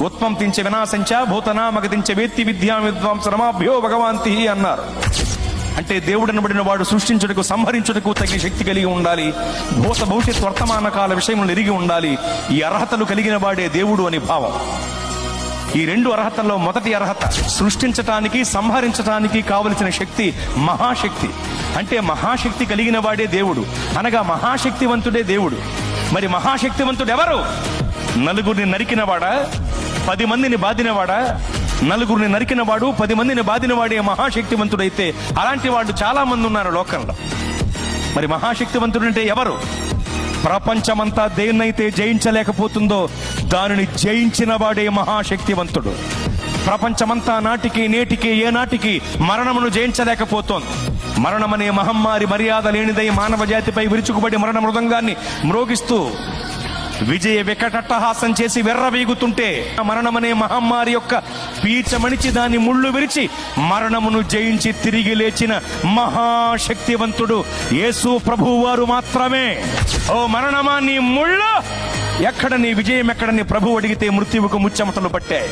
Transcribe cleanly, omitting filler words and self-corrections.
ఉత్పంతించ వినాశంచ భూతనామగతించ వేత్తి విద్యా విద్వాంసనమాభ్యో భగవాంతి అన్నారు. అంటే దేవుడు అనబడిన వాడు సృష్టించుటకు, సంహరించుటకు తగిన శక్తి కలిగి ఉండాలి. భూత భవిష్యత్ వర్తమాన కాల విషయములను ఎరిగి ఉండాలి. ఈ అర్హతలు కలిగిన వాడే దేవుడు అని భావం. ఈ రెండు అర్హతల్లో మొదటి అర్హత సృష్టించటానికి, సంహరించటానికి కావలసిన శక్తి మహాశక్తి. అంటే మహాశక్తి కలిగిన వాడే దేవుడు, అనగా మహాశక్తివంతుడే దేవుడు. మరి మహాశక్తివంతుడు ఎవరు? నలుగురిని నరికినవాడా? 10 మందిని బాధినవాడా? నలుగురిని నరికినవాడు, 10 మందిని బాధినవాడే మహాశక్తివంతుడైతే అలాంటి వాడు చాలా మంది ఉన్నారు లోకంలో. మరి మహాశక్తివంతుడు అంటే ఎవరు? ప్రపంచమంతా దేన్నైతే జయించలేకపోతుందో దానిని జయించిన వాడే మహాశక్తివంతుడు. ప్రపంచమంతా నాటికి నేటికి ఏనాటికి మరణమును జయించలేకపోతోంది. మరణమనే మహమ్మారి మర్యాద లేనిదై మానవ జాతిపై విరుచుకుబడి మరణ మృదంగాన్ని మ్రోగిస్తూ విజయ వికటట్టహాసం చేసి వెర్రవీగుతుంటే, మరణమనే మహమ్మారి యొక్క పీచమణిచి దాన్ని ముళ్ళు విరిచి మరణమును జయించి తిరిగి లేచిన మహాశక్తివంతుడు యేసు ప్రభువు వారు మాత్రమే. ఓ మరణమా నీ ముళ్ళు ఎక్కడ, నీ విజయం ఎక్కడ? నీ ప్రభువు అడిగితే మృత్యువుకు ముచ్చెమటలు పట్టాయి.